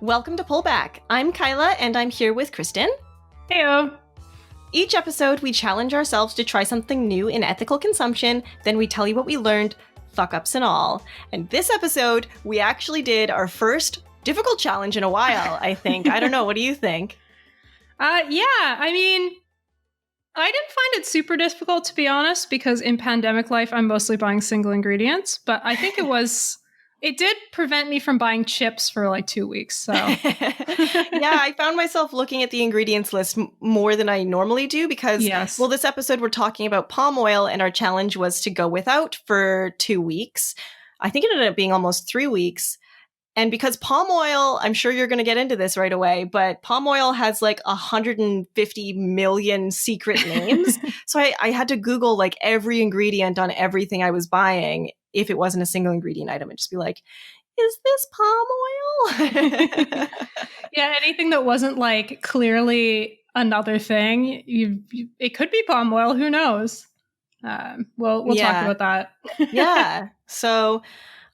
Welcome to Pullback. I'm Kyla, and I'm here with Kristen. Heyo. Each episode, we challenge ourselves to try something new in ethical consumption, then we tell you what we learned, fuck-ups and all. And this episode, we actually did our first difficult challenge in a while, I think. I don't know, what do you think? I didn't find it super difficult, to be honest, because in pandemic life, I'm mostly buying single ingredients, but I think it did prevent me from buying chips for like 2 weeks, so. Yeah, I found myself looking at the ingredients list more than I normally do because, well, this episode we're talking about palm oil and our challenge was to go without for 2 weeks. I think it ended up being almost 3 weeks. And because palm oil, I'm sure you're going to get into this right away, but palm oil has like 150 million secret names. So I had to Google like every ingredient on everything I was buying if it wasn't a single ingredient item and just be like, is this palm oil? Yeah, anything that wasn't like clearly another thing, it could be palm oil, who knows? We'll talk about that. Yeah. So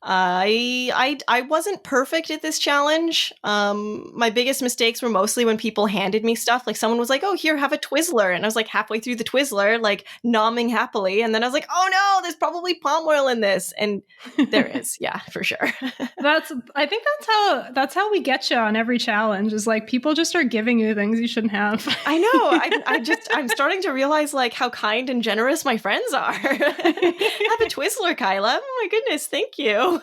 I wasn't perfect at this challenge. My biggest mistakes were mostly when people handed me stuff. Like someone was like, "Oh, here, have a Twizzler," and I was like halfway through the Twizzler, like nomming happily, and then I was like, "Oh no, there's probably palm oil in this," and there is, yeah, for sure. I think that's how we get you on every challenge. Is like people just start giving you things you shouldn't have. I know. I'm starting to realize like how kind and generous my friends are. Have a Twizzler, Kyla. Oh my goodness, thank you.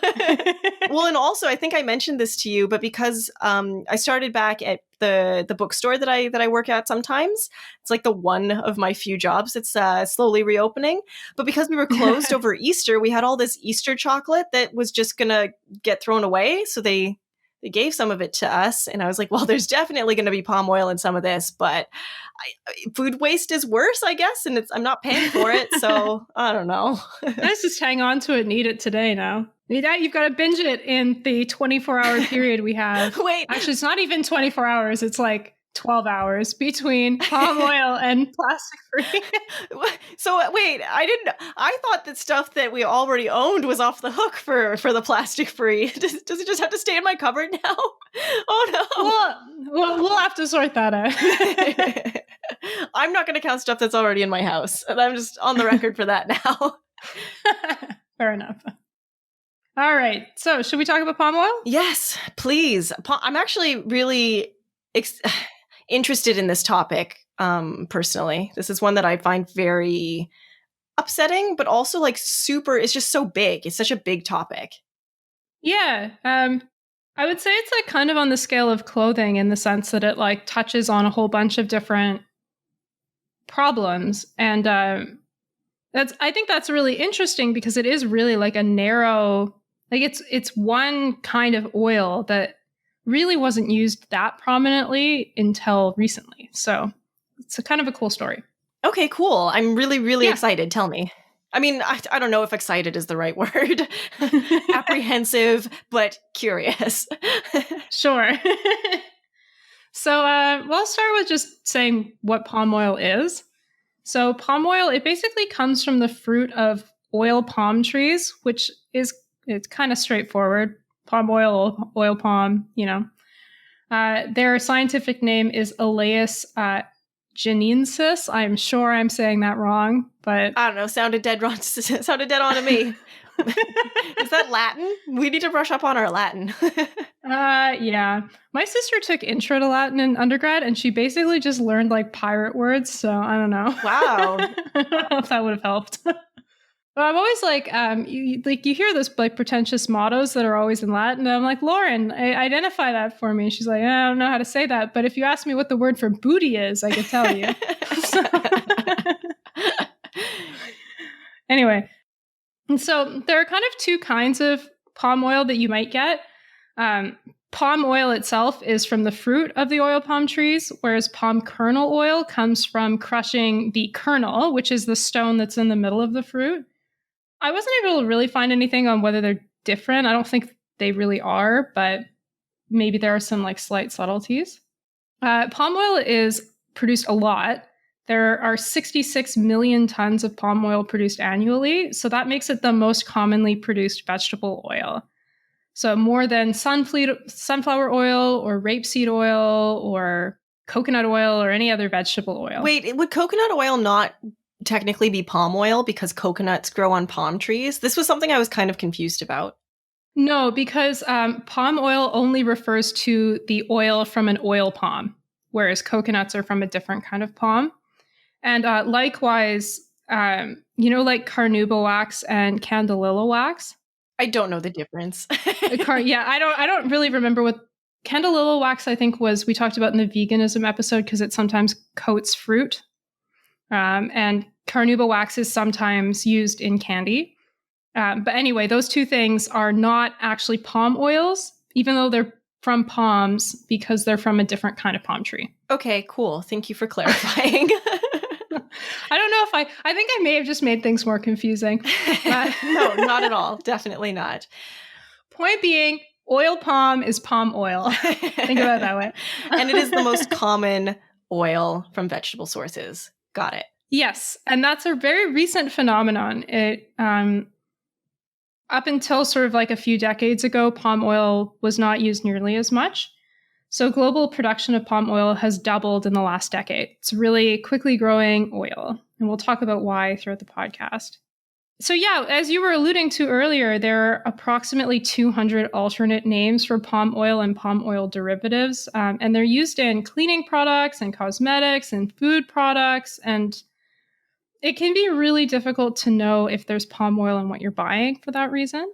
Well, and also I think I mentioned this to you, but because I started back at the bookstore that I work at sometimes, it's like the one of my few jobs that's slowly reopening. But because we were closed over Easter, we had all this Easter chocolate that was just gonna get thrown away. So they gave some of it to us, and I was like, well, there's definitely going to be palm oil in some of this, but food waste is worse, I guess, and I'm not paying for it, so I don't know. Let's just hang on to it and eat it today now. You've got to binge it in the 24-hour period we have. Wait. Actually, it's not even 24 hours. It's like 12 hours between palm oil and plastic free. So wait, I thought that stuff that we already owned was off the hook for the plastic free. Does it just have to stay in my cupboard now? Oh no. We'll have to sort that out. I'm not going to count stuff that's already in my house. I'm just on the record for that now. Fair enough. All right. So should we talk about palm oil? Yes, please. I'm actually really interested in this topic, personally. This is one that I find very upsetting, but also like it's just so big. It's such a big topic. Yeah. I would say it's like kind of on the scale of clothing in the sense that it like touches on a whole bunch of different problems. And I think that's really interesting because it is really like a narrow, like it's one kind of oil that really wasn't used that prominently until recently. So it's a kind of a cool story. Okay, cool. I'm really, really excited. Tell me. I mean, I don't know if excited is the right word. Apprehensive, but curious. Sure. So we'll start with just saying what palm oil is. So palm oil, it basically comes from the fruit of oil palm trees, which it's kind of straightforward. Palm oil, oil palm, you know. Their scientific name is Elaeus Janensis. I'm sure I'm saying that wrong, but I don't know. Sounded dead on to me. Is that Latin? We need to brush up on our Latin. Yeah. My sister took intro to Latin in undergrad, and she basically just learned like pirate words. So I don't know. Wow. I don't know if that would have helped. But I'm always like, you hear those like pretentious mottos that are always in Latin. And I'm like, Lauren, identify that for me. She's like, I don't know how to say that. But if you ask me what the word for booty is, I could tell you. Anyway, and so there are kind of two kinds of palm oil that you might get. Palm oil itself is from the fruit of the oil palm trees, whereas palm kernel oil comes from crushing the kernel, which is the stone that's in the middle of the fruit. I wasn't able to really find anything on whether they're different. I don't think they really are, but maybe there are some like slight subtleties. Palm oil is produced a lot. There are 66 million tons of palm oil produced annually, so that makes it the most commonly produced vegetable oil. So more than sunflower oil or rapeseed oil or coconut oil or any other vegetable oil. Wait, would coconut oil not technically be palm oil because coconuts grow on palm trees? This was something I was kind of confused about. No, because palm oil only refers to the oil from an oil palm, whereas coconuts are from a different kind of palm. And likewise, like carnauba wax and candelilla wax. I don't know the difference. I don't really remember what candelilla wax, I think, we talked about in the veganism episode because it sometimes coats fruit. And carnauba wax is sometimes used in candy. But anyway, those two things are not actually palm oils, even though they're from palms because they're from a different kind of palm tree. Okay, cool. Thank you for clarifying. I don't know if I think I may have just made things more confusing. No, not at all. Definitely not. Point being, oil palm is palm oil. Think about it that way. And it is the most common oil from vegetable sources. Got it. Yes. And that's a very recent phenomenon. It up until sort of like a few decades ago, palm oil was not used nearly as much. So global production of palm oil has doubled in the last decade. It's really quickly growing oil. And we'll talk about why throughout the podcast. So yeah, as you were alluding to earlier, there are approximately 200 alternate names for palm oil and palm oil derivatives. And they're used in cleaning products and cosmetics and food products. And it can be really difficult to know if there's palm oil in what you're buying for that reason.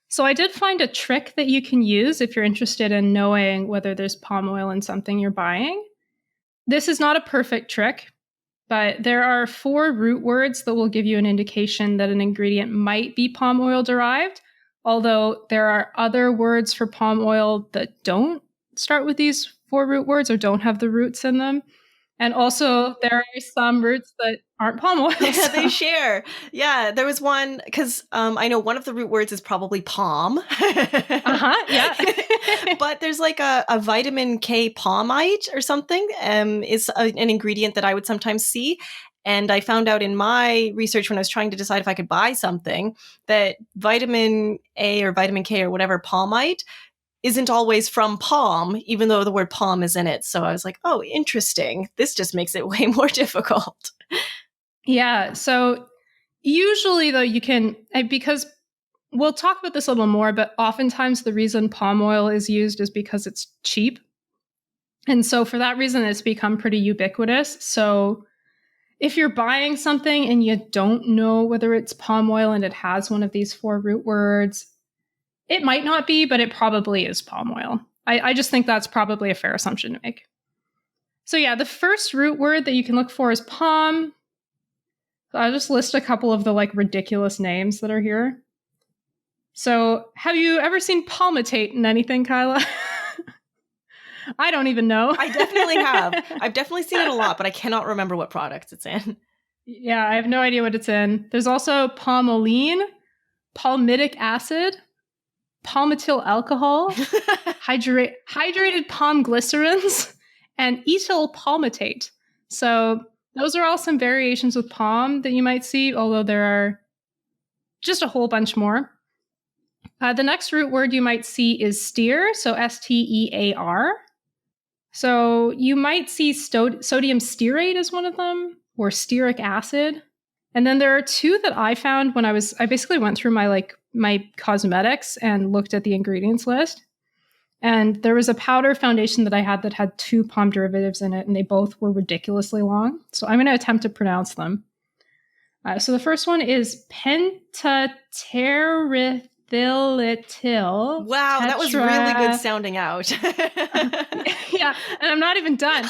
So I did find a trick that you can use if you're interested in knowing whether there's palm oil in something you're buying. This is not a perfect trick, but there are 4 root words that will give you an indication that an ingredient might be palm oil derived, although there are other words for palm oil that don't start with these 4 root words or don't have the roots in them. And also, there are some roots that aren't palm oil. Yeah, they share. Yeah, there was one, because I know one of the root words is probably palm. Yeah. But there's like a vitamin K palmite or something is an ingredient that I would sometimes see. And I found out in my research when I was trying to decide if I could buy something that vitamin A or vitamin K or whatever palmite isn't always from palm, even though the word palm is in it. So I was like, oh, interesting. This just makes it way more difficult. Yeah. So usually, though, you can, because we'll talk about this a little more, but oftentimes the reason palm oil is used is because it's cheap. And so for that reason, it's become pretty ubiquitous. So if you're buying something and you don't know whether it's palm oil and it has one of these 4 root words, it might not be, but it probably is palm oil. I just think that's probably a fair assumption to make. So yeah, the first root word that you can look for is palm. I'll just list a couple of the ridiculous names that are here. So have you ever seen palmitate in anything, Kyla? I don't even know. I definitely have. I've definitely seen it a lot, but I cannot remember what products it's in. Yeah, I have no idea what it's in. There's also palmoline, palmitic acid, palmityl alcohol, hydrated palm glycerins, and ethyl palmitate. So those are all some variations with palm that you might see, although there are just a whole bunch more. The next root word you might see is stear, so S-T-E-A-R. So you might see sodium stearate as one of them, or stearic acid. And then there are 2 that I found when I basically went through my cosmetics and looked at the ingredients list. And there was a powder foundation that I had 2 palm derivatives in it, and they both were ridiculously long. So I'm going to attempt to pronounce them. So the first one is pentaterithyl. Wow, that was really good sounding out. Yeah, and I'm not even done.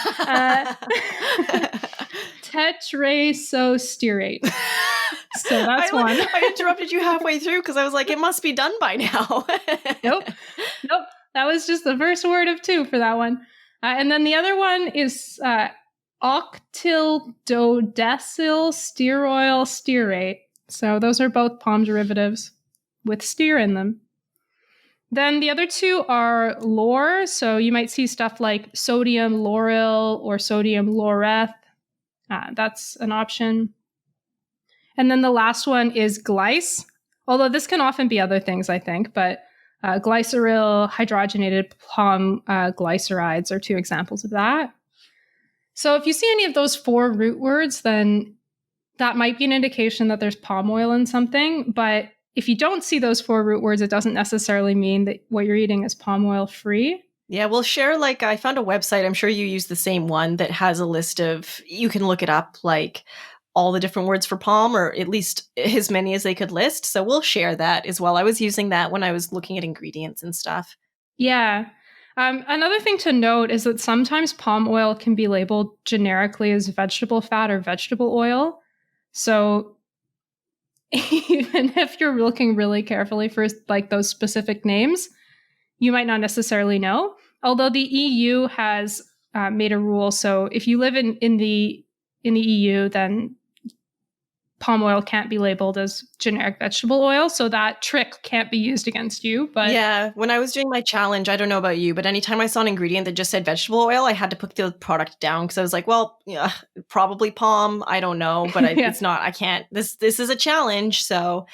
Tetrasostearate. So that's one. I interrupted you halfway through because I was like, it must be done by now. Nope. That was just the first word of 2 for that one. And then the other one is octyl dodecyl stearoyl stearate. So those are both palm derivatives with stear in them. Then the other 2 are lore. So you might see stuff like sodium lauryl or sodium laureth. That's an option. And then the last one is glyce, although this can often be other things, I think. But Glyceryl, hydrogenated palm glycerides are two examples of that. So if you see any of those 4 root words, then that might be an indication that there's palm oil in something. But if you don't see those 4 root words, it doesn't necessarily mean that what you're eating is palm oil free. Yeah, we'll share, I found a website, I'm sure you use the same one, that has a list of, you can look it up, all the different words for palm, or at least as many as they could list. So we'll share that as well. I was using that when I was looking at ingredients and stuff. Yeah. Another thing to note is that sometimes palm oil can be labeled generically as vegetable fat or vegetable oil. So even if you're looking really carefully for those specific names, you might not necessarily know. Although the EU has made a rule, so if you live in the EU, then palm oil can't be labeled as generic vegetable oil, so that trick can't be used against you. But yeah, when I was doing my challenge, I don't know about you, but anytime I saw an ingredient that just said vegetable oil, I had to put the product down because I was like, well, yeah, probably palm. I don't know, but it's not. I can't. This is a challenge, so.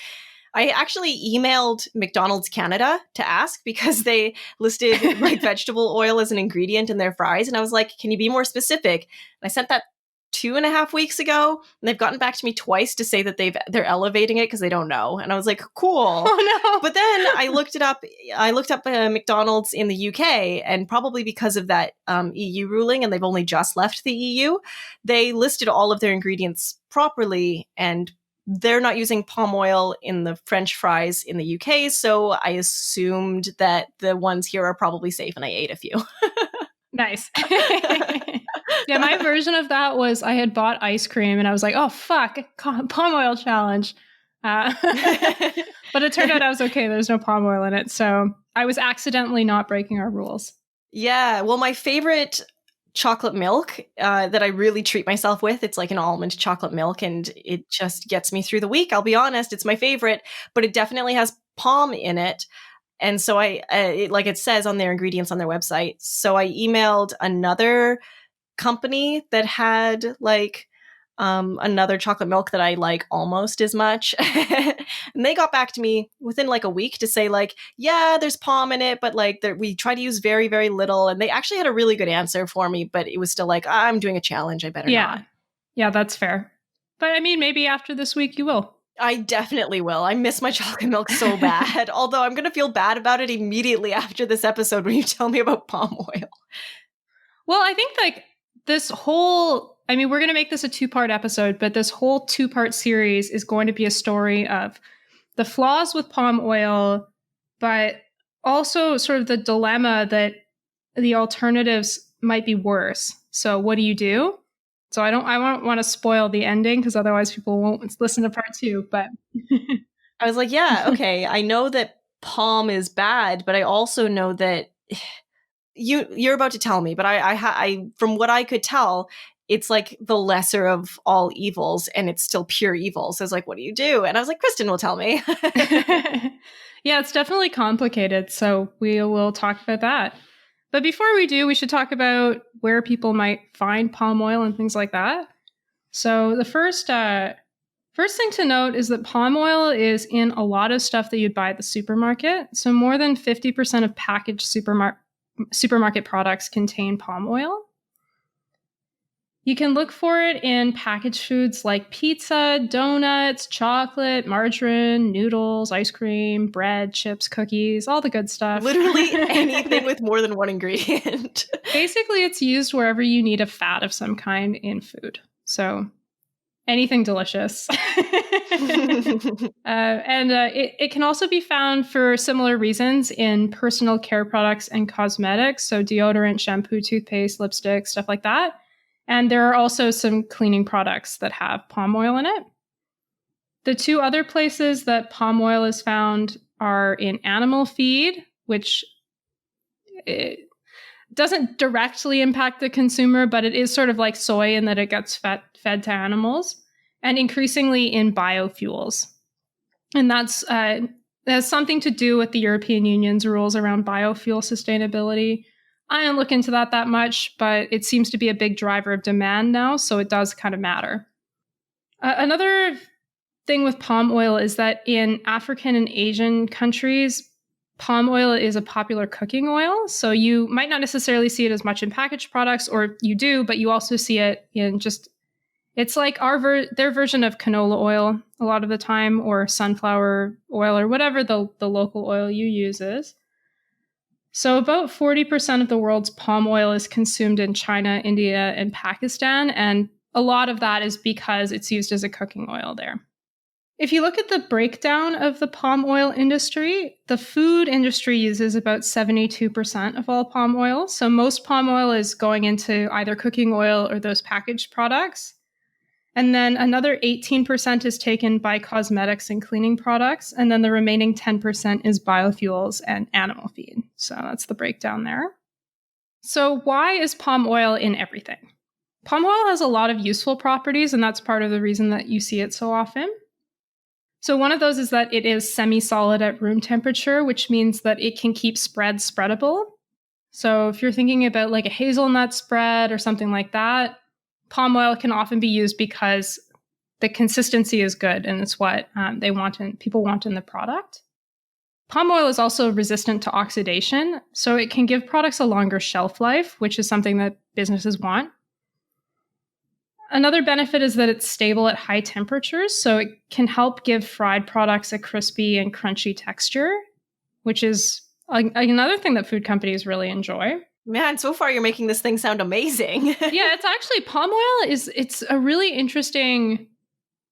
I actually emailed McDonald's Canada to ask because they listed vegetable oil as an ingredient in their fries. And I was like, can you be more specific? And I sent that 2.5 weeks ago, and they've gotten back to me twice to say that they're elevating it because they don't know. And I was like, cool. Oh no. But then I looked it up. I looked up McDonald's in the UK, and probably because of that EU ruling, and they've only just left the EU, they listed all of their ingredients properly, and they're not using palm oil in the French fries in the UK, so I assumed that the ones here are probably safe, and I ate a few. Nice. Yeah, my version of that was I had bought ice cream, and I was like, oh, fuck, palm oil challenge. But it turned out I was okay. There's no palm oil in it, so I was accidentally not breaking our rules. Yeah, well, my favorite chocolate milk that I really treat myself with. It's like an almond chocolate milk, and it just gets me through the week. I'll be honest, it's my favorite, but it definitely has palm in it. And so it says on their ingredients on their website. So I emailed another company that had another chocolate milk that I like almost as much. And they got back to me within a week to say yeah, there's palm in it, but we try to use very, very little. And they actually had a really good answer for me, but it was still I'm doing a challenge. I better not. Yeah, that's fair. But I mean, maybe after this week you will. I definitely will. I miss my chocolate milk so bad. Although I'm going to feel bad about it immediately after this episode when you tell me about palm oil. Well, I think this whole, we're going to make this a 2-part episode, but this whole 2-part series is going to be a story of the flaws with palm oil, but also sort of the dilemma that the alternatives might be worse. So what do you do? So I don't want to spoil the ending because otherwise people won't listen to part 2, but I was like, yeah, okay. I know that palm is bad, but I also know that you're about to tell me, but I from what I could tell, it's the lesser of all evils, and it's still pure evil. So I was like, what do you do? And I was like, Kristen will tell me. Yeah, it's definitely complicated. So we will talk about that. But before we do, we should talk about where people might find palm oil and things like that. So the first thing to note is that palm oil is in a lot of stuff that you'd buy at the supermarket. So more than 50% of packaged supermarket products contain palm oil. You can look for it in packaged foods like pizza, donuts, chocolate, margarine, noodles, ice cream, bread, chips, cookies, all the good stuff. Literally anything with more than one ingredient. Basically, it's used wherever you need a fat of some kind in food. So anything delicious. It can also be found for similar reasons in personal care products and cosmetics. So deodorant, shampoo, toothpaste, lipstick, stuff like that. And there are also some cleaning products that have palm oil in it. The 2 other places that palm oil is found are in animal feed, which it doesn't directly impact the consumer, but it is sort of like soy in that it gets fed to animals, and increasingly in biofuels. And that has something to do with the European Union's rules around biofuel sustainability. I didn't look into that much, but it seems to be a big driver of demand now, so it does kind of matter. Another thing with palm oil is that in African and Asian countries, palm oil is a popular cooking oil. So you might not necessarily see it as much in packaged products, or you do, but you also see it in just, it's like their version of canola oil a lot of the time, or sunflower oil, or whatever the local oil you use is. So about 40% of the world's palm oil is consumed in China, India, and Pakistan. And a lot of that is because it's used as a cooking oil there. If you look at the breakdown of the palm oil industry, the food industry uses about 72% of all palm oil. So most palm oil is going into either cooking oil or those packaged products. And then another 18% is taken by cosmetics and cleaning products. And then the remaining 10% is biofuels and animal feed. So that's the breakdown there. So why is palm oil in everything? Palm oil has a lot of useful properties, and that's part of the reason that you see it so often. So one of those is that it is semi-solid at room temperature, which means that it can keep spreads spreadable. So if you're thinking about like a hazelnut spread or something like that, palm oil can often be used because the consistency is good, and it's what people want in the product. Palm oil is also resistant to oxidation, so it can give products a longer shelf life, which is something that businesses want. Another benefit is that it's stable at high temperatures, so it can help give fried products a crispy and crunchy texture, which is another thing that food companies really enjoy. Man, so far you're making this thing sound amazing. Yeah, it's actually, palm oil it's a really interesting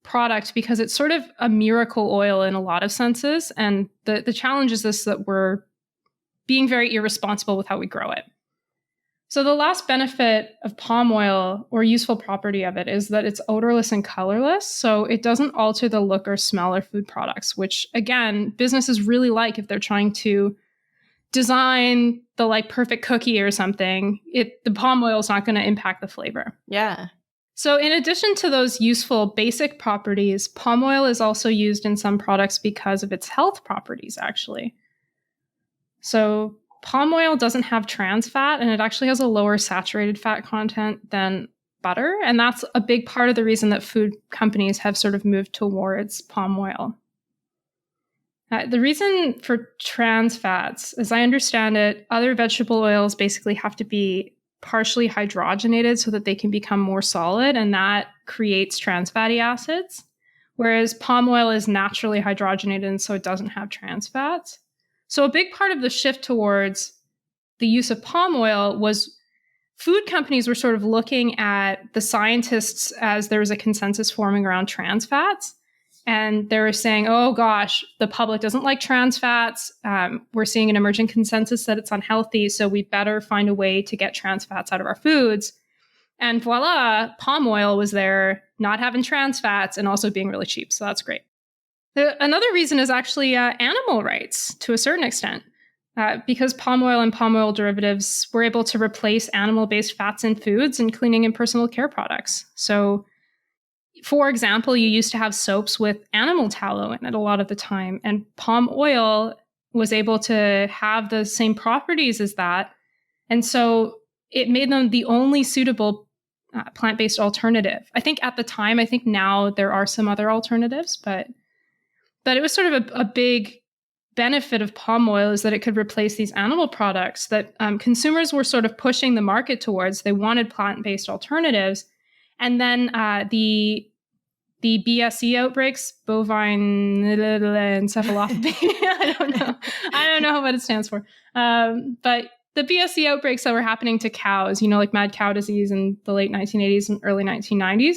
product because it's sort of a miracle oil in a lot of senses. And the challenge is this, that we're being very irresponsible with how we grow it. So the last benefit of palm oil, or useful property of it, is that it's odorless and colorless. So it doesn't alter the look or smell of food products, which again, businesses really like if they're trying to design the like perfect cookie or something. The palm oil is not going to impact the flavor. Yeah. So in addition to those useful basic properties, palm oil is also used in some products because of its health properties, actually. So palm oil doesn't have trans fat, and it actually has a lower saturated fat content than butter. And that's a big part of the reason that food companies have sort of moved towards palm oil. The reason for trans fats, as I understand it, other vegetable oils basically have to be partially hydrogenated so that they can become more solid, and that creates trans fatty acids. Whereas palm oil is naturally hydrogenated, and so it doesn't have trans fats. So a big part of the shift towards the use of palm oil was food companies were sort of looking at the scientists as there was a consensus forming around trans fats. And they were saying, oh gosh, the public doesn't like trans fats. We're seeing an emerging consensus that it's unhealthy, so we better find a way to get trans fats out of our foods. And voila, palm oil was there, not having trans fats and also being really cheap. So that's great. Another reason is actually animal rights to a certain extent. Because palm oil and palm oil derivatives were able to replace animal-based fats in foods and cleaning and personal care products. So, for example, you used to have soaps with animal tallow in it a lot of the time, and palm oil was able to have the same properties as that. And so it made them the only suitable plant-based alternative. I think at the time, I think now there are some other alternatives, but it was sort of a big benefit of palm oil is that it could replace these animal products that consumers were sort of pushing the market towards. They wanted plant-based alternatives. And then the BSE outbreaks, bovine encephalopathy, I don't know what it stands for. But the BSE outbreaks that were happening to cows, like mad cow disease in the late 1980s and early 1990s,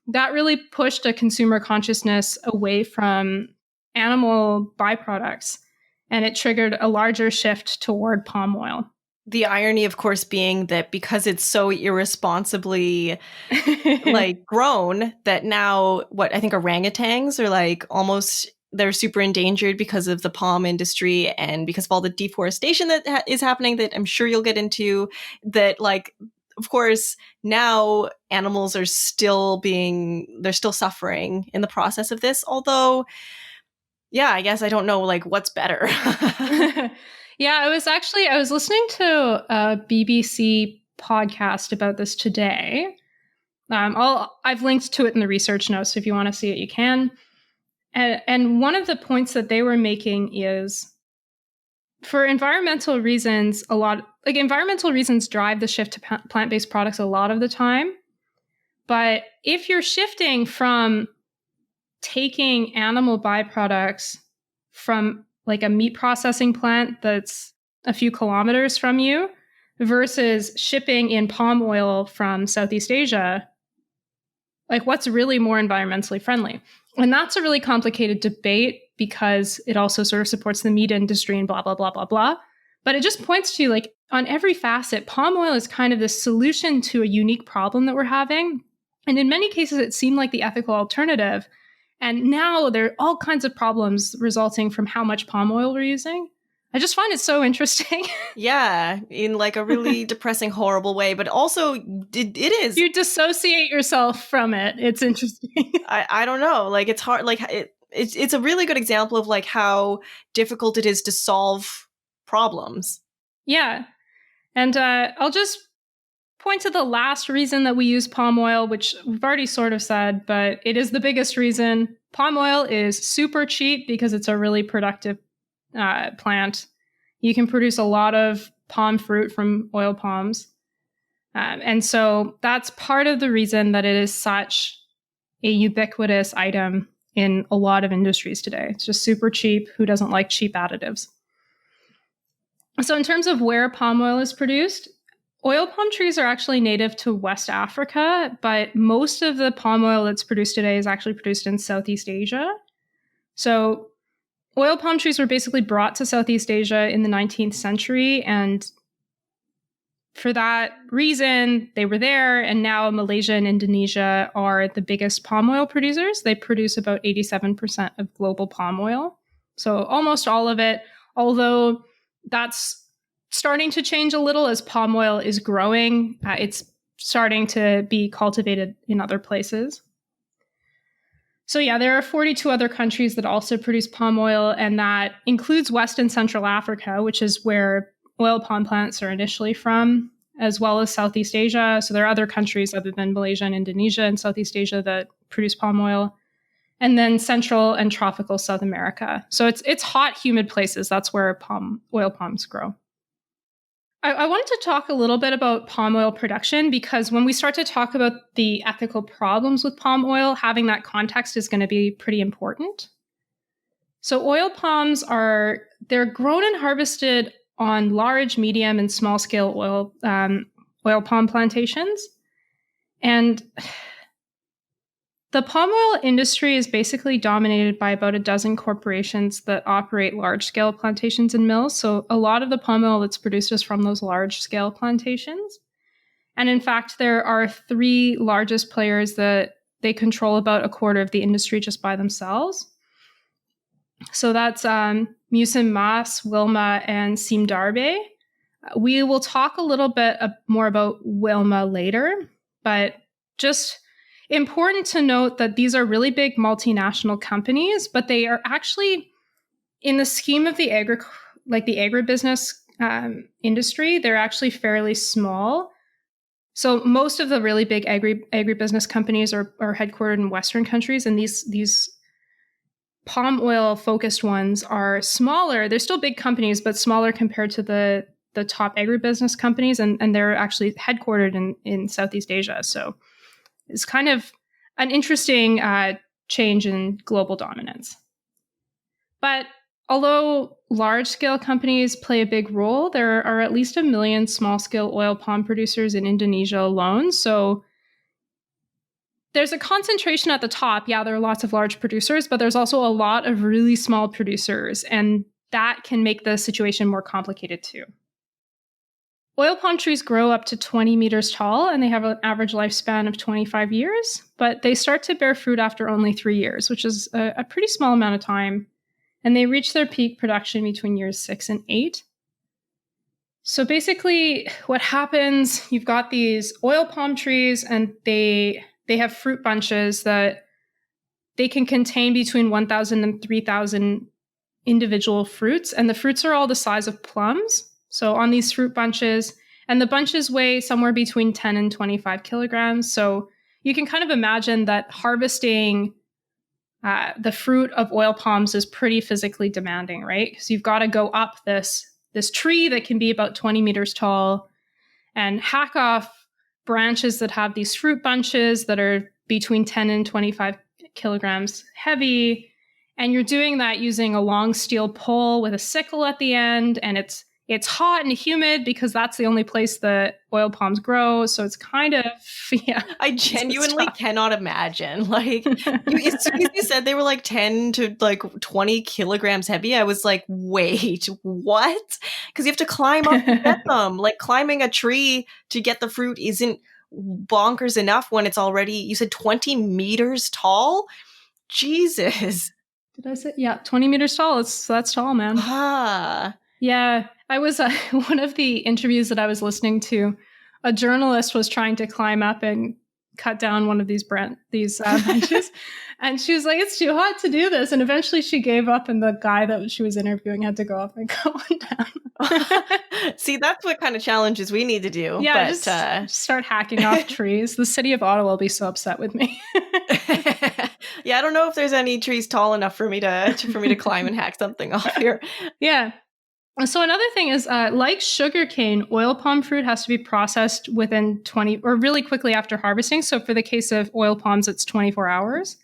that really pushed a consumer consciousness away from animal byproducts, and it triggered a larger shift toward palm oil. The irony, of course, being that because it's so irresponsibly grown, that now I think orangutans are they're super endangered because of the palm industry and because of all the deforestation that is happening that I'm sure you'll get into, that of course, now animals are they're still suffering in the process of this, although yeah, I guess I don't know what's better. Yeah, I was listening to a BBC podcast about this today. I've linked to it in the research notes, so if you want to see it, you can. And one of the points that they were making is for environmental reasons, environmental reasons drive the shift to plant-based products a lot of the time. But if you're shifting from taking animal byproducts from like a meat processing plant that's a few kilometers from you versus shipping in palm oil from Southeast Asia, like what's really more environmentally friendly? And that's a really complicated debate because it also sort of supports the meat industry and blah, blah, blah, blah, blah. But it just points to like on every facet, palm oil is kind of the solution to a unique problem that we're having. And in many cases, it seemed like the ethical alternative. And now there are all kinds of problems resulting from how much palm oil we're using. I just find it so interesting. Yeah, in like a really depressing, horrible way, but also it is. You dissociate yourself from it. It's interesting. I don't know. Like it's hard. Like it's a really good example of like how difficult it is to solve problems. Yeah. And I'll just point to the last reason that we use palm oil, which we've already sort of said, but it is the biggest reason. Palm oil is super cheap because it's a really productive plant. You can produce a lot of palm fruit from oil palms. And so that's part of the reason that it is such a ubiquitous item in a lot of industries today. It's just super cheap. Who doesn't like cheap additives? So in terms of where palm oil is produced, oil palm trees are actually native to West Africa, but most of the palm oil that's produced today is actually produced in Southeast Asia. So oil palm trees were basically brought to Southeast Asia in the 19th century, and for that reason, they were there, and now Malaysia and Indonesia are the biggest palm oil producers. They produce about 87% of global palm oil, so almost all of it, although that's starting to change a little as palm oil is growing. It's starting to be cultivated in other places. So yeah, there are 42 other countries that also produce palm oil, and that includes West and Central Africa, which is where oil palm plants are initially from, as well as Southeast Asia. So there are other countries other than Malaysia and Indonesia and Southeast Asia that produce palm oil. And then Central and tropical South America. So it's hot, humid places. That's where oil palms grow. I wanted to talk a little bit about palm oil production because when we start to talk about the ethical problems with palm oil, having that context is going to be pretty important. So oil palms they're grown and harvested on large, medium, and small-scale oil palm plantations. And the palm oil industry is basically dominated by about a dozen corporations that operate large-scale plantations and mills. So a lot of the palm oil that's produced is from those large-scale plantations. And in fact, there are three largest players that they control about a quarter of the industry just by themselves. So that's Hewson, Maas, Wilma, and Simdarbe. We will talk a little bit more about Wilma later, but just important to note that these are really big multinational companies, but they are actually, in the scheme of the agribusiness industry, they're actually fairly small. So most of the really big agribusiness companies are headquartered in Western countries, and these palm oil focused ones are smaller. They're still big companies, but smaller compared to the top agribusiness companies, and they're actually headquartered in Southeast Asia. So it's kind of an interesting change in global dominance. But although large-scale companies play a big role, there are at least 1 million small-scale oil palm producers in Indonesia alone. So there's a concentration at the top. Yeah, there are lots of large producers, but there's also a lot of really small producers, and that can make the situation more complicated too. Oil palm trees grow up to 20 meters tall, and they have an average lifespan of 25 years, but they start to bear fruit after only 3 years, which is a pretty small amount of time. And they reach their peak production between years 6 and 8. So basically what happens, you've got these oil palm trees, and they have fruit bunches that they can contain between 1,000 and 3,000 individual fruits, and the fruits are all the size of plums. So on these fruit bunches, and the bunches weigh somewhere between 10 and 25 kilograms. So you can kind of imagine that harvesting the fruit of oil palms is pretty physically demanding, right? Because you've got to go up this this tree that can be about 20 meters tall and hack off branches that have these fruit bunches that are between 10 and 25 kilograms heavy. And you're doing that using a long steel pole with a sickle at the end. And it's hot and humid because that's the only place that oil palms grow. So it's kind of, yeah. I genuinely cannot imagine. Like, as soon as you said they were like 10 to like 20 kilograms heavy, I was like, wait, what? Because you have to climb up to get them. Like, climbing a tree to get the fruit isn't bonkers enough when it's already, you said 20 meters tall? Jesus. Did I say? Yeah, 20 meters tall. That's tall, man. Ah. Yeah. I was, one of the interviews that I was listening to, a journalist was trying to climb up and cut down one of these branches. And she was like, it's too hot to do this. And eventually she gave up and the guy that she was interviewing had to go up and cut one down. See, that's what kind of challenges we need to do. Yeah, but, just start hacking off trees. The city of Ottawa will be so upset with me. Yeah, I don't know if there's any trees tall enough for me to climb and hack something off here. Yeah. So another thing is, like sugarcane, oil palm fruit has to be processed within 20 or really quickly after harvesting. So for the case of oil palms, it's 24 hours.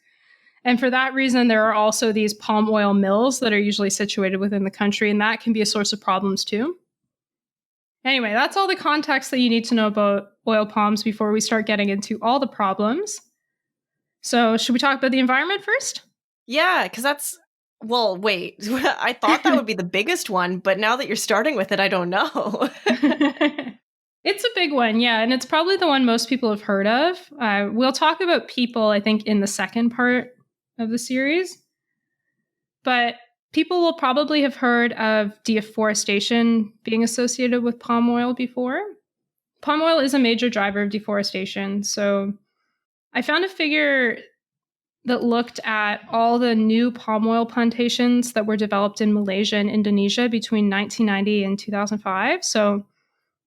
And for that reason, there are also these palm oil mills that are usually situated within the country, and that can be a source of problems too. Anyway, that's all the context that you need to know about oil palms before we start getting into all the problems. So should we talk about the environment first? Yeah, because that's, well, wait, I thought that would be the biggest one, but now that you're starting with it, I don't know. It's a big one, yeah, and it's probably the one most people have heard of. We'll talk about people, I think, in the second part of the series. But people will probably have heard of deforestation being associated with palm oil before. Palm oil is a major driver of deforestation, so I found a figure that looked at all the new palm oil plantations that were developed in Malaysia and Indonesia between 1990 and 2005. So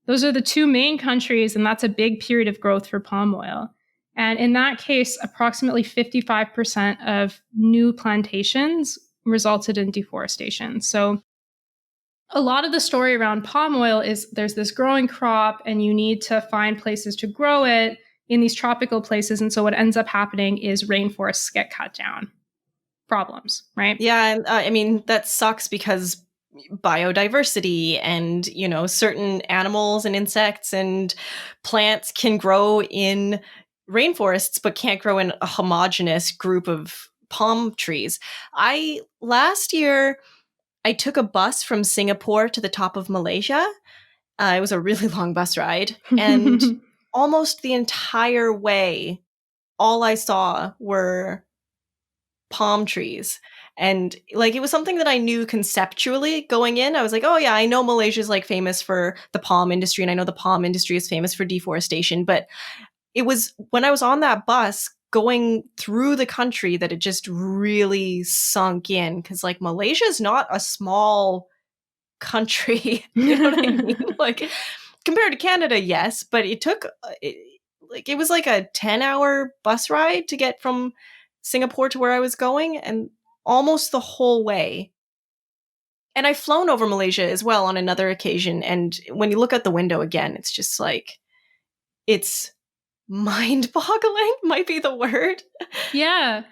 those are the two main countries, and that's a big period of growth for palm oil. And in that case, approximately 55% of new plantations resulted in deforestation. So a lot of the story around palm oil is there's this growing crop, and you need to find places to grow it in these tropical places. And so what ends up happening is rainforests get cut down. Problems, right? Yeah, and I mean, that sucks because biodiversity and, you know, certain animals and insects and plants can grow in rainforests, but can't grow in a homogeneous group of palm trees. Last year, I took a bus from Singapore to the top of Malaysia. It was a really long bus ride. And almost the entire way, all I saw were palm trees. And like, it was something that I knew conceptually going in. I was like, oh yeah, I know Malaysia's like famous for the palm industry, and I know the palm industry is famous for deforestation. But it was when I was on that bus going through the country that it just really sunk in. Because like, Malaysia is not a small country. You know what I mean? Like, compared to Canada, yes, but it took it was like a 10-hour bus ride to get from Singapore to where I was going, and almost the whole way. And I've flown over Malaysia as well on another occasion, and when you look out the window again, it's just like, it's mind-boggling, might be the word. Yeah.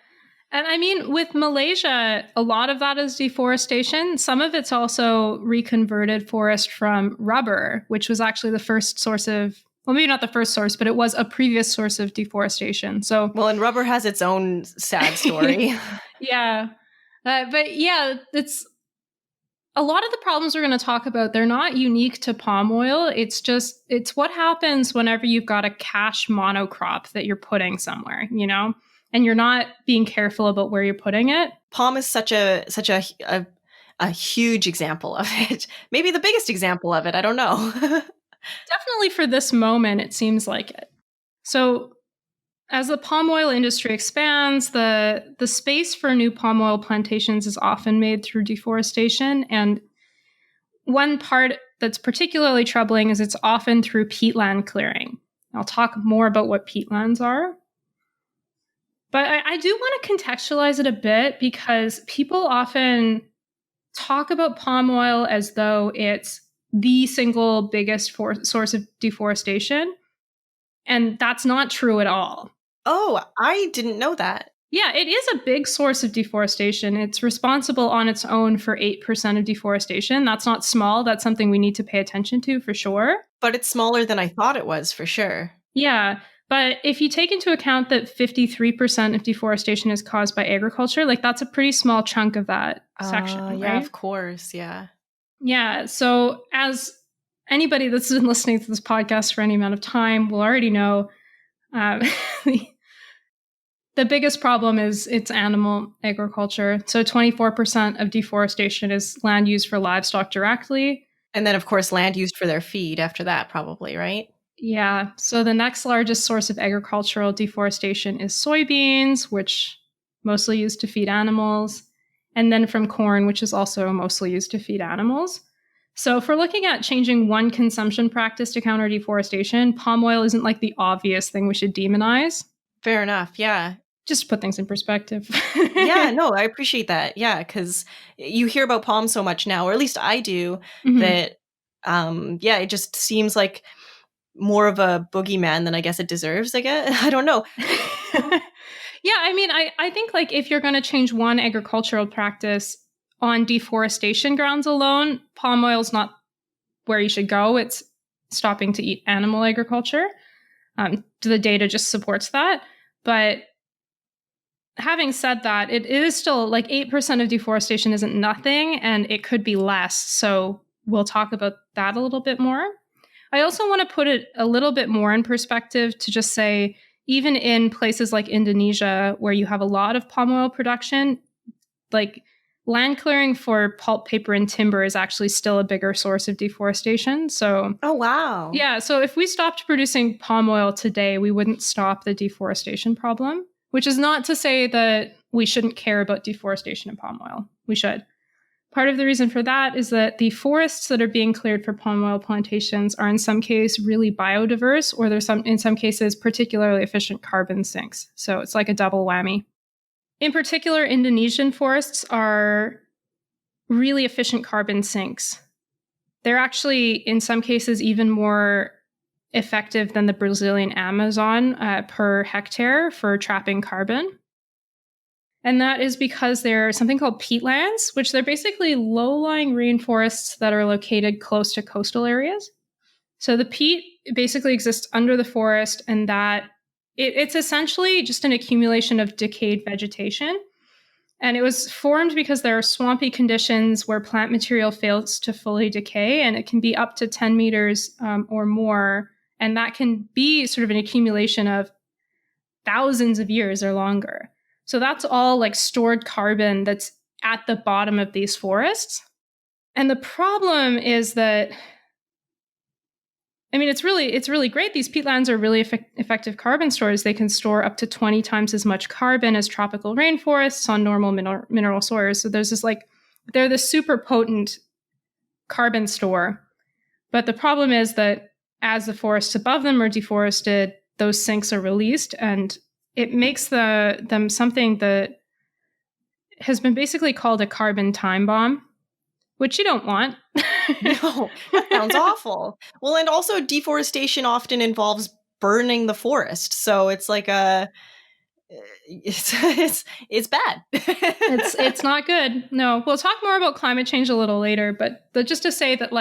And I mean, with Malaysia, a lot of that is deforestation. Some of it's also reconverted forest from rubber, which was actually the first source of, well, maybe not the first source, but it was a previous source of deforestation. So, well, and rubber has its own sad story. Yeah. But yeah, it's a lot of the problems we're going to talk about. They're not unique to palm oil. It's what happens whenever you've got a cash monocrop that you're putting somewhere, you know? And you're not being careful about where you're putting it. Palm is such a huge example of it. Maybe the biggest example of it. I don't know. Definitely for this moment, it seems like it. So as the palm oil industry expands, the space for new palm oil plantations is often made through deforestation. And one part that's particularly troubling is it's often through peatland clearing. I'll talk more about what peatlands are. But I do want to contextualize it a bit because people often talk about palm oil as though it's the single biggest source of deforestation. And that's not true at all. Oh, I didn't know that. Yeah, it is a big source of deforestation. It's responsible on its own for 8% of deforestation. That's not small. That's something we need to pay attention to for sure. But it's smaller than I thought it was, for sure. Yeah, but if you take into account that 53% of deforestation is caused by agriculture, like that's a pretty small chunk of that section, Yeah, right? of course, yeah. Yeah, so as anybody that's been listening to this podcast for any amount of time will already know, the biggest problem is it's animal agriculture. So 24% of deforestation is land used for livestock directly. And then, of course, land used for their feed after that, probably, right? Yeah. So the next largest source of agricultural deforestation is soybeans, which mostly used to feed animals. And then from corn, which is also mostly used to feed animals. So if we're looking at changing one consumption practice to counter deforestation, palm oil isn't like the obvious thing we should demonize. Fair enough, yeah. Just to put things in perspective. Yeah, no, I appreciate that. Yeah, because you hear about palm so much now, or at least I do, that, yeah, it just seems like more of a boogeyman than I guess it deserves, I guess. I don't know. Yeah, I mean, I think like if you're going to change one agricultural practice on deforestation grounds alone, palm oil's not where you should go. It's stopping to eat animal agriculture. The data just supports that. But having said that, it is still like 8% of deforestation isn't nothing, and it could be less. So we'll talk about that a little bit more. I also want to put it a little bit more in perspective to just say, even in places like Indonesia, where you have a lot of palm oil production, like land clearing for pulp, paper, and timber is actually still a bigger source of deforestation. So, oh, wow. Yeah. So if we stopped producing palm oil today, we wouldn't stop the deforestation problem, which is not to say that we shouldn't care about deforestation in palm oil. We should. Part of the reason for that is that the forests that are being cleared for palm oil plantations are in some cases really biodiverse, or there's in some cases particularly efficient carbon sinks. So it's like a double whammy. In particular, Indonesian forests are really efficient carbon sinks. They're actually, in some cases, even more effective than the Brazilian Amazon per hectare for trapping carbon. And that is because they're something called peatlands, which they're basically low-lying rainforests that are located close to coastal areas. So the peat basically exists under the forest, and that it's essentially just an accumulation of decayed vegetation. And it was formed because there are swampy conditions where plant material fails to fully decay, and it can be up to 10 meters or more. And that can be sort of an accumulation of thousands of years or longer. So that's all like stored carbon that's at the bottom of these forests. And the problem is that, I mean, it's really great. These peatlands are really effective carbon stores. They can store up to 20 times as much carbon as tropical rainforests on normal mineral soils. So there's this they're this super potent carbon store. But the problem is that as the forests above them are deforested, those sinks are released, and it makes them something that has been basically called a carbon time bomb, which you don't want. No, that sounds awful. Well, and also deforestation often involves burning the forest. So it's like it's bad. It's not good. No, we'll talk more about climate change a little later, but just to say that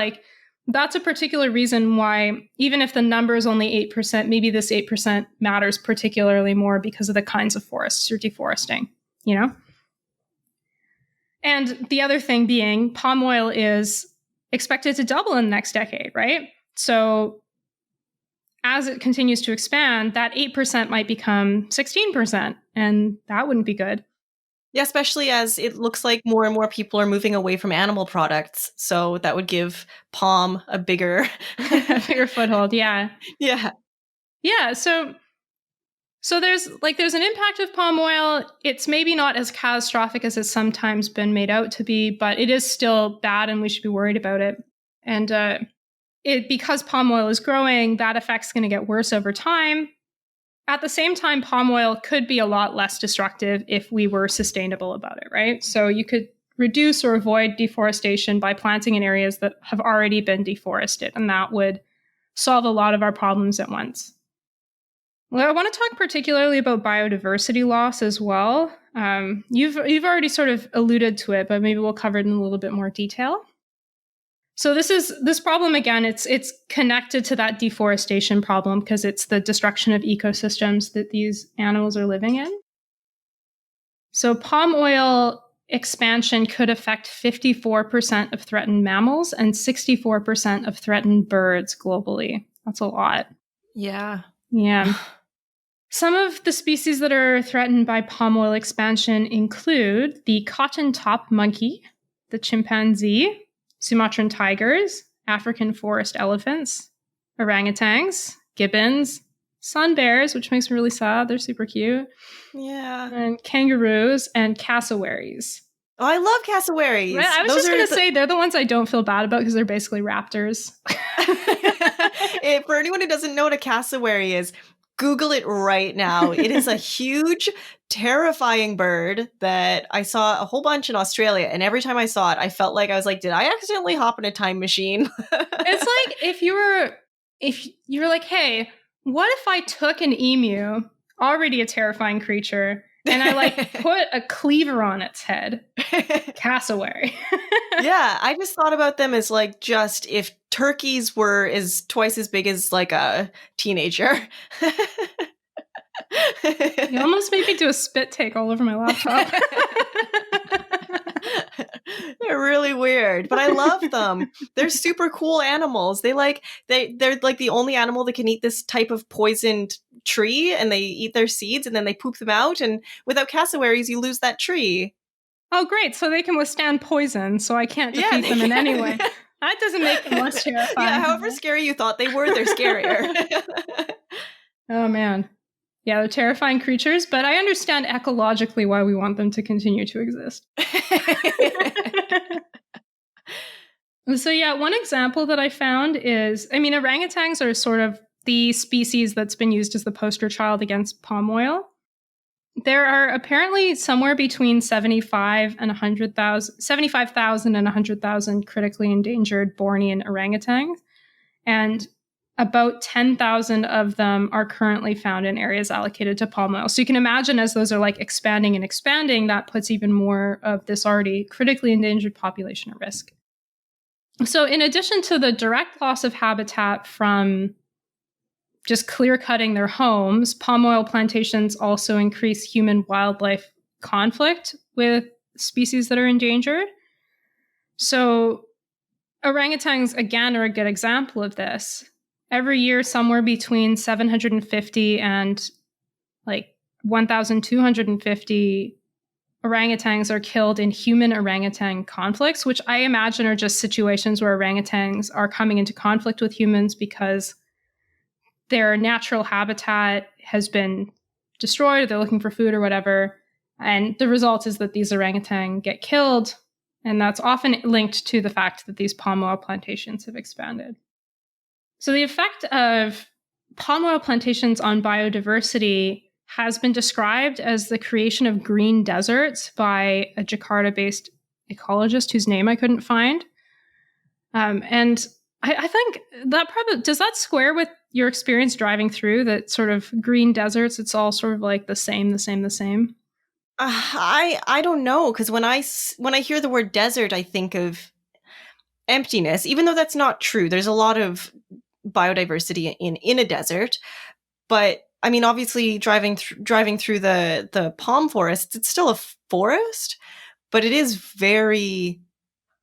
that's a particular reason why, even if the number is only 8%, maybe this 8% matters particularly more because of the kinds of forests you're deforesting, you know? And the other thing being, palm oil is expected to double in the next decade, right? So as it continues to expand, that 8% might become 16%, and that wouldn't be good. Yeah, especially as it looks like more and more people are moving away from animal products. So that would give palm a bigger foothold. Yeah. Yeah. Yeah. So there's an impact of palm oil. It's maybe not as catastrophic as it's sometimes been made out to be, but it is still bad and we should be worried about it. And because palm oil is growing, that effect's going to get worse over time. At the same time, palm oil could be a lot less destructive if we were sustainable about it, right? So you could reduce or avoid deforestation by planting in areas that have already been deforested. And that would solve a lot of our problems at once. Well, I want to talk particularly about biodiversity loss as well. You've already sort of alluded to it, but maybe we'll cover it in a little bit more detail. So this problem, again, it's connected to that deforestation problem because it's the destruction of ecosystems that these animals are living in. So palm oil expansion could affect 54% of threatened mammals and 64% of threatened birds globally. That's a lot. Yeah. Yeah. Some of the species that are threatened by palm oil expansion include the cotton-top monkey, the chimpanzee, Sumatran tigers, African forest elephants, orangutans, gibbons, sun bears, which makes me really sad. They're super cute. Yeah. And kangaroos and cassowaries. Oh, I love cassowaries. Right? I was just going to say they're the ones I don't feel bad about because they're basically raptors. For anyone who doesn't know what a cassowary is, Google it right now. It is a huge, terrifying bird that I saw a whole bunch in Australia. And every time I saw it, I felt like I was like, did I accidentally hop in a time machine? It's like if you were like, hey, what if I took an emu, already a terrifying creature, and I like put a cleaver on its head? Cassowary. Yeah, I just thought about them as like just if turkeys were is twice as big as like a teenager. You almost made me do a spit take all over my laptop. They're really weird, but I love them. They're super cool animals. They're like the only animal that can eat this type of poisoned tree, and they eat their seeds and then they poop them out, and without cassowaries you lose that tree. Oh, great. So they can withstand poison, so I can't defeat them in any way. That doesn't make them less terrifying. Yeah, however scary you thought they were, they're scarier. Oh, man. Yeah, they're terrifying creatures, but I understand ecologically why we want them to continue to exist. So yeah, one example that I found is, orangutans are sort of the species that's been used as the poster child against palm oil. There are apparently somewhere between 75,000 and 100,000 critically endangered Bornean orangutans, and about 10,000 of them are currently found in areas allocated to palm oil. So you can imagine as those are like expanding and expanding, that puts even more of this already critically endangered population at risk. So in addition to the direct loss of habitat from just clear-cutting their homes, palm oil plantations also increase human-wildlife conflict with species that are endangered. So orangutans, again, are a good example of this. Every year, somewhere between 750 and like 1,250 orangutans are killed in human-orangutan conflicts, which I imagine are just situations where orangutans are coming into conflict with humans because their natural habitat has been destroyed, or they're looking for food or whatever. And the result is that these orangutan get killed. And that's often linked to the fact that these palm oil plantations have expanded. So the effect of palm oil plantations on biodiversity has been described as the creation of green deserts by a Jakarta-based ecologist whose name I couldn't find. And I think that probably, does that square with your experience driving through that sort of green deserts? It's all sort of like the same. I don't know, because when I hear the word desert, I think of emptiness, even though that's not true. There's a lot of biodiversity in a desert, but I mean, obviously driving through the palm forests, it's still a forest, but it is very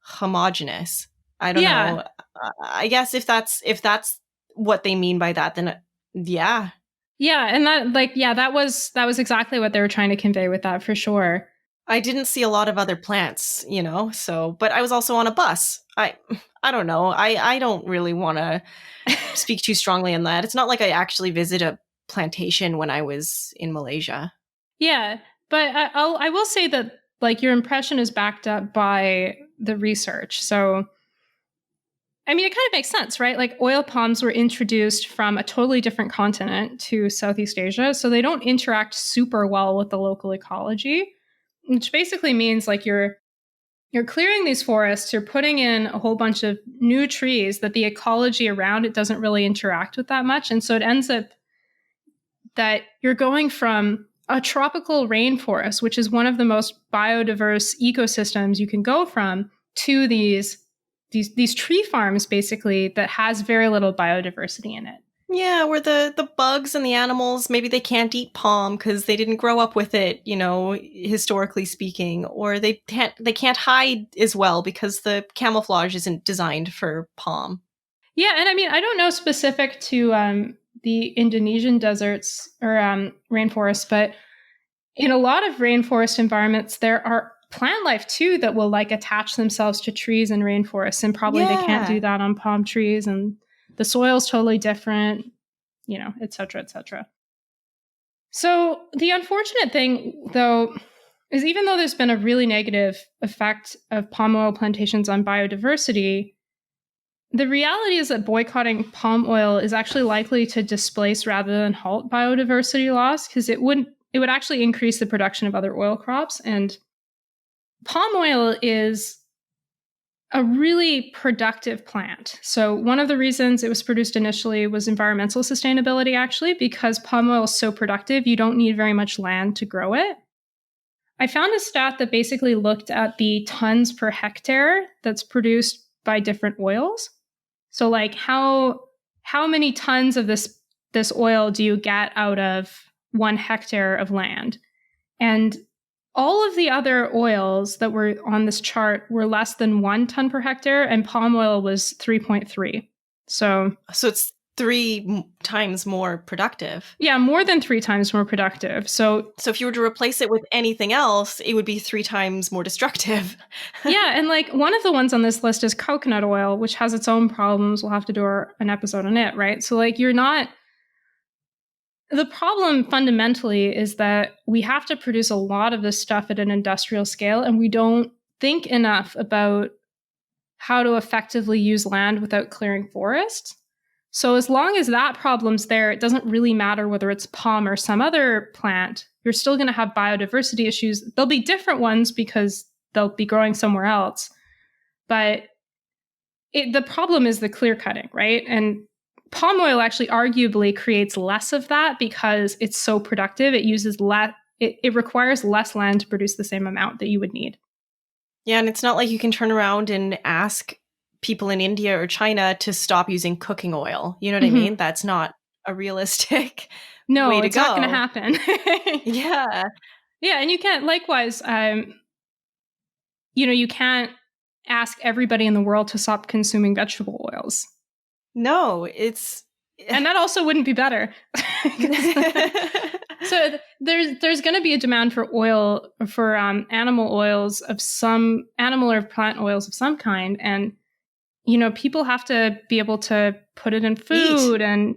homogeneous. I don't know. I guess if that's what they mean by that, then yeah. Yeah, and that was exactly what they were trying to convey with that, for sure. I didn't see a lot of other plants, so, but I was also on a bus. I don't know. I don't really want to speak too strongly on that. It's not like I actually visit a plantation when I was in Malaysia. Yeah, but I will say that like your impression is backed up by the research. So I mean, it kind of makes sense, right? Like oil palms were introduced from a totally different continent to Southeast Asia, so they don't interact super well with the local ecology, which basically means like you're you're clearing these forests, you're putting in a whole bunch of new trees that the ecology around it doesn't really interact with that much. And so it ends up that you're going from a tropical rainforest, which is one of the most biodiverse ecosystems you can go from, to these tree farms, basically, that has very little biodiversity in it. Yeah, where the bugs and the animals, maybe they can't eat palm because they didn't grow up with it, historically speaking, or they can't hide as well because the camouflage isn't designed for palm. Yeah, and I mean, I don't know specific to the Indonesian deserts or rainforests, but in a lot of rainforest environments, there are plant life too that will like attach themselves to trees and rainforests, and probably they can't do that on palm trees, and the soil's totally different, et cetera, et cetera. So the unfortunate thing, though, is even though there's been a really negative effect of palm oil plantations on biodiversity, the reality is that boycotting palm oil is actually likely to displace rather than halt biodiversity loss, because it would actually increase the production of other oil crops. And palm oil is a really productive plant. So one of the reasons it was produced initially was environmental sustainability, actually, because palm oil is so productive, you don't need very much land to grow it. I found a stat that basically looked at the tons per hectare that's produced by different oils. So like how many tons of this oil do you get out of 1 hectare of land? And all of the other oils that were on this chart were less than 1 ton per hectare, and palm oil was 3.3. So it's 3 times more productive. Yeah, more than 3 times more productive. So if you were to replace it with anything else, it would be 3 times more destructive. Yeah, and like one of the ones on this list is coconut oil, which has its own problems. We'll have to do an episode on it, right? So like the problem fundamentally is that we have to produce a lot of this stuff at an industrial scale, and we don't think enough about how to effectively use land without clearing forests. So as long as that problem's there, it doesn't really matter whether it's palm or some other plant. You're still going to have biodiversity issues. There'll be different ones because they'll be growing somewhere else. But the problem is the clear cutting, right? And palm oil actually arguably creates less of that because it's so productive. It uses it requires less land to produce the same amount that you would need. Yeah, and it's not like you can turn around and ask people in India or China to stop using cooking oil. You know what I mean? That's not a realistic way to go. No, it's not going to happen. Yeah. Yeah, and you can't, likewise, you can't ask everybody in the world to stop consuming vegetable oils. No, and that also wouldn't be better. So there's going to be a demand for oil, for animal oils of some animal or plant oils of some kind, and people have to be able to put it in food. And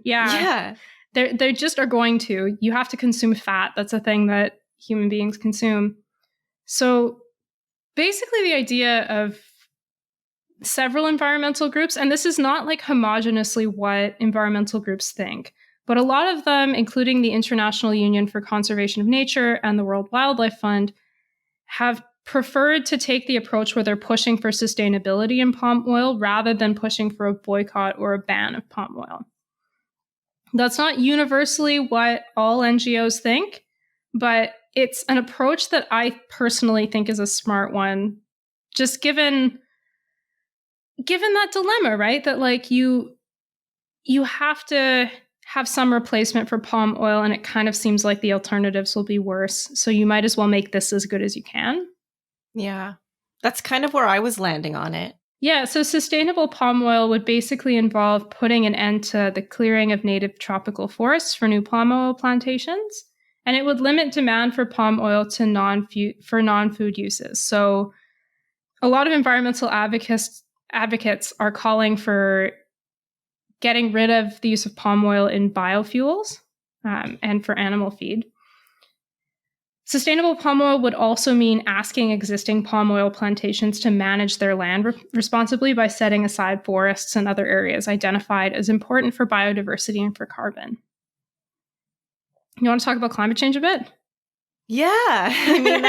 they just are going to. You have to consume fat. That's a thing that human beings consume. So basically, the idea of several environmental groups, and this is not like homogenously what environmental groups think, but a lot of them, including the International Union for Conservation of Nature and the World Wildlife Fund, have preferred to take the approach where they're pushing for sustainability in palm oil rather than pushing for a boycott or a ban of palm oil. That's not universally what all NGOs think, but it's an approach that I personally think is a smart one, just given that dilemma, right? That like you have to have some replacement for palm oil, and it kind of seems like the alternatives will be worse. So you might as well make this as good as you can. Yeah. That's kind of where I was landing on it. Yeah, so sustainable palm oil would basically involve putting an end to the clearing of native tropical forests for new palm oil plantations, and it would limit demand for palm oil to non-food uses. So a lot of environmental advocates are calling for getting rid of the use of palm oil in biofuels and for animal feed. Sustainable palm oil would also mean asking existing palm oil plantations to manage their land responsibly by setting aside forests and other areas identified as important for biodiversity and for carbon. You want to talk about climate change a bit? Yeah, I mean,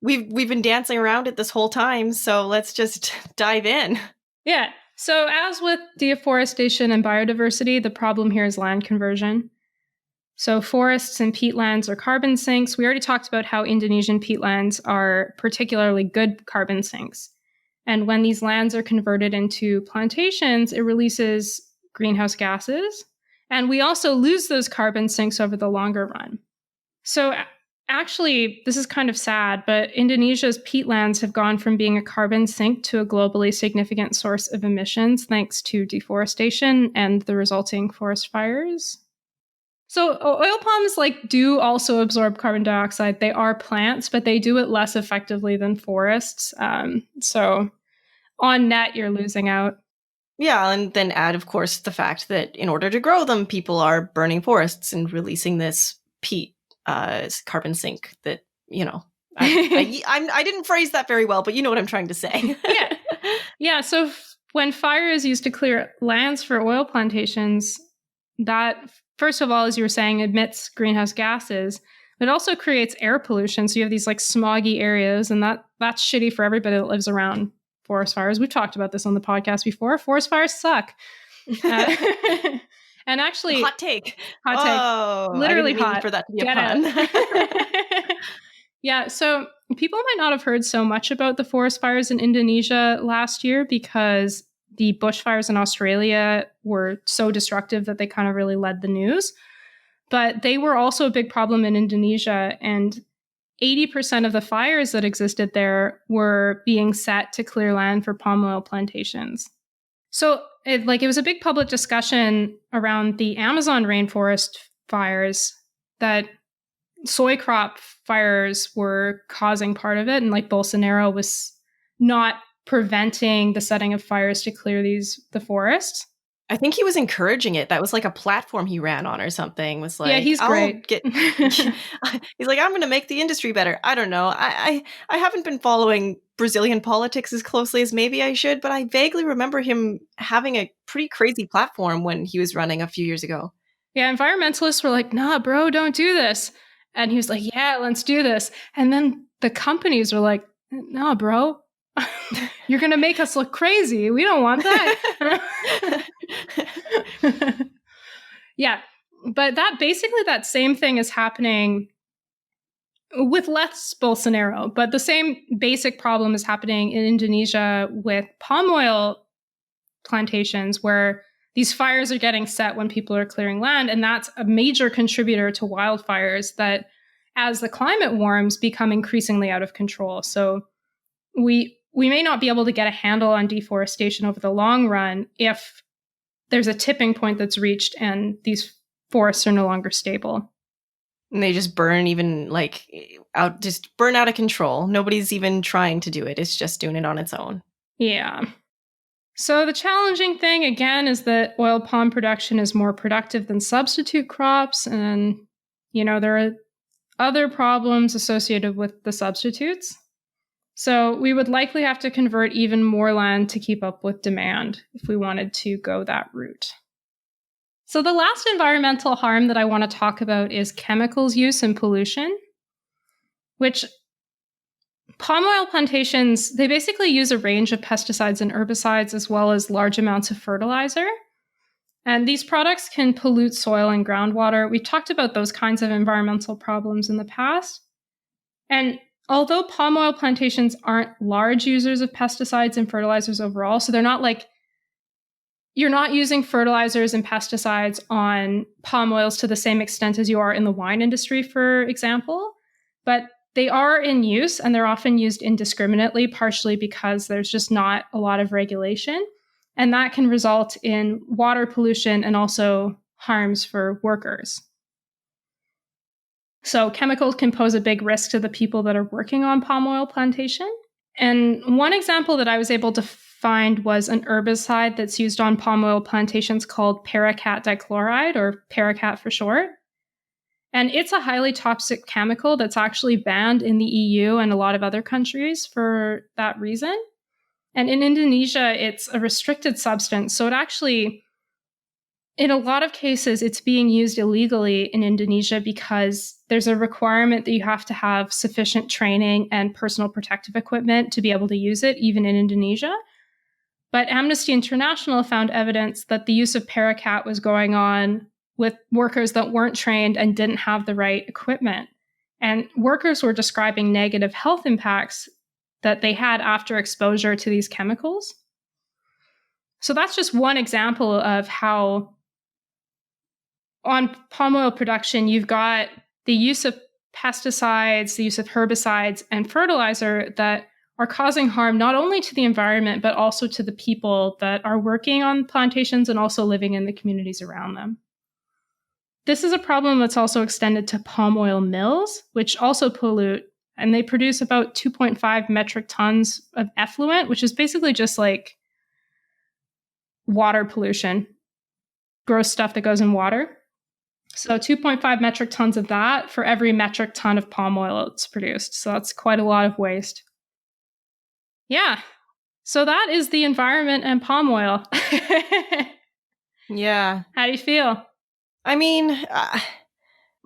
we've been dancing around it this whole time, so let's just dive in. Yeah. So as with deforestation and biodiversity, the problem here is land conversion. So forests and peatlands are carbon sinks. We already talked about how Indonesian peatlands are particularly good carbon sinks. And when these lands are converted into plantations, it releases greenhouse gases. And we also lose those carbon sinks over the longer run. So actually, this is kind of sad, but Indonesia's peatlands have gone from being a carbon sink to a globally significant source of emissions thanks to deforestation and the resulting forest fires. So oil palms do also absorb carbon dioxide. They are plants, but they do it less effectively than forests. So on net, you're losing out. Yeah, and then add, of course, the fact that in order to grow them, people are burning forests and releasing this peat carbon sink that, I didn't phrase that very well, but you know what I'm trying to say. Yeah. So when fire is used to clear lands for oil plantations, that, first of all, as you were saying, emits greenhouse gases. It also creates air pollution. So you have these smoggy areas, and that's shitty for everybody that lives around forest fires. We've talked about this on the podcast before. Forest fires suck. And actually, hot take. Literally I didn't mean hot for that to be a pun. Yeah, so people might not have heard so much about the forest fires in Indonesia last year because the bushfires in Australia were so destructive that they kind of really led the news. But they were also a big problem in Indonesia, and 80% of the fires that existed there were being set to clear land for palm oil plantations. So it was a big public discussion around the Amazon rainforest fires that soy crop fires were causing part of it. And Bolsonaro was not preventing the setting of fires to clear the forests. I think he was encouraging it. That was a platform he ran on or something. Was yeah, he's great. He's I'm going to make the industry better. I don't know. I haven't been following Brazilian politics as closely as maybe I should, but I vaguely remember him having a pretty crazy platform when he was running a few years ago. Yeah, environmentalists were like, nah, bro, don't do this. And he was like, yeah, let's do this. And then the companies were like, nah, bro, you're going to make us look crazy. We don't want that. Yeah. But that same thing is happening with less Bolsonaro. But the same basic problem is happening in Indonesia with palm oil plantations where these fires are getting set when people are clearing land. And that's a major contributor to wildfires that, as the climate warms, become increasingly out of control. So we may not be able to get a handle on deforestation over the long run if there's a tipping point that's reached and these forests are no longer stable. And they just burn burn out of control. Nobody's even trying to do it. It's just doing it on its own. Yeah. So the challenging thing, again, is that oil palm production is more productive than substitute crops. And, there are other problems associated with the substitutes. So we would likely have to convert even more land to keep up with demand if we wanted to go that route. So the last environmental harm that I want to talk about is chemicals use and pollution, which palm oil plantations, they basically use a range of pesticides and herbicides as well as large amounts of fertilizer. And these products can pollute soil and groundwater. We've talked about those kinds of environmental problems in the past. And although palm oil plantations aren't large users of pesticides and fertilizers overall, so they're not you're not using fertilizers and pesticides on palm oils to the same extent as you are in the wine industry, for example, but they are in use and they're often used indiscriminately, partially because there's just not a lot of regulation. And that can result in water pollution and also harms for workers. So chemicals can pose a big risk to the people that are working on palm oil plantation. And one example that I was able to find was an herbicide that's used on palm oil plantations called paraquat dichloride, or paraquat for short. And it's a highly toxic chemical that's actually banned in the EU and a lot of other countries for that reason. And in Indonesia, it's a restricted substance. So it actually in a lot of cases, it's being used illegally in Indonesia because there's a requirement that you have to have sufficient training and personal protective equipment to be able to use it, even in Indonesia. But Amnesty International found evidence that the use of paraquat was going on with workers that weren't trained and didn't have the right equipment. And workers were describing negative health impacts that they had after exposure to these chemicals. So that's just one example of how on palm oil production, you've got the use of pesticides, the use of herbicides, and fertilizer that are causing harm not only to the environment, but also to the people that are working on plantations and also living in the communities around them. This is a problem that's also extended to palm oil mills, which also pollute, and they produce about 2.5 metric tons of effluent, which is basically just like water pollution, gross stuff that goes in water. So 2.5 metric tons of that for every metric ton of palm oil that's produced. So that's quite a lot of waste. Yeah. So that is the environment and palm oil. Yeah. How do you feel? I mean,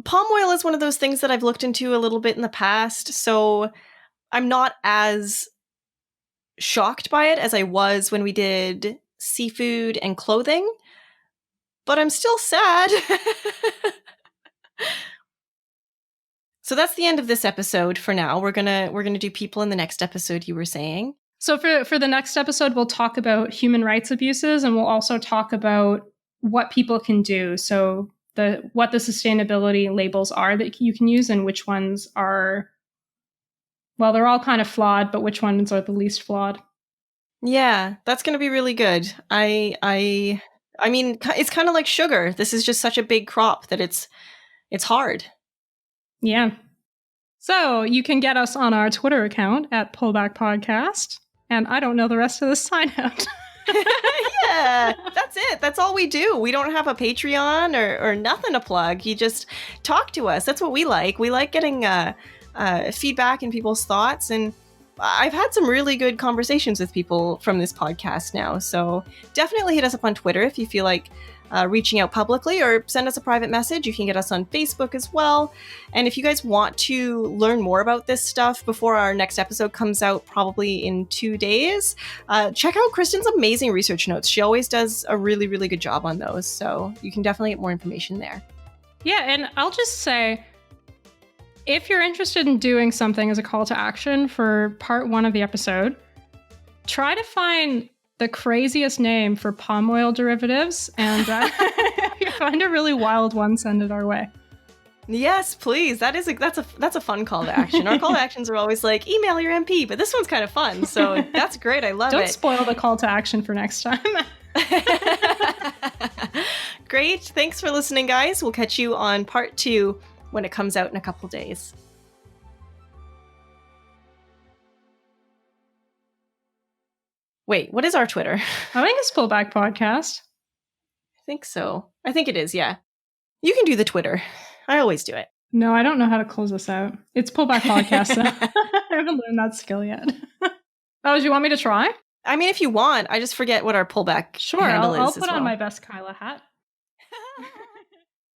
palm oil is one of those things that I've looked into a little bit in the past, so I'm not as shocked by it as I was when we did seafood and clothing, but I'm still sad. So that's the end of this episode for now. We're gonna do people in the next episode, you were saying. So for the next episode, we'll talk about human rights abuses, and we'll also talk about what people can do. So what the sustainability labels are that you can use and which ones are, well, they're all kind of flawed, but which ones are the least flawed. Yeah, that's going to be really good. I mean, it's kind of like sugar. This is just such a big crop that it's hard. Yeah. So you can get us on our Twitter account at Pullback Podcast. And I don't know the rest of the sign out. Yeah, that's it. That's all we do. We don't have a Patreon or nothing to plug. You just talk to us. That's what we like. We like getting feedback and people's thoughts. And I've had some really good conversations with people from this podcast now. So definitely hit us up on Twitter if you feel like reaching out publicly, or send us a private message. You can get us on Facebook as well. And if you guys want to learn more about this stuff before our next episode comes out, probably in 2 days, check out Kristen's amazing research notes. She always does a really, really good job on those. So you can definitely get more information there. Yeah, and I'll just say, if you're interested in doing something as a call to action for part 1 of the episode, try to find the craziest name for palm oil derivatives, and if you find a really wild one, send it our way. Yes, please. That's a fun call to action. Our call to actions are always like, email your MP, but this one's kind of fun, so that's great. I love it. Don't spoil the call to action for next time. Great. Thanks for listening, guys. We'll catch you on part 2 when it comes out in a couple days. Wait, what is our Twitter? I think it's Pullback Podcast. I think so. I think it is, yeah. You can do the Twitter. I always do it. No, I don't know how to close this out. It's Pullback Podcast. So I haven't learned that skill yet. Oh, do you want me to try? I mean, if you want. I just forget what our Pullback handle is. I'll put on my best Kyla hat.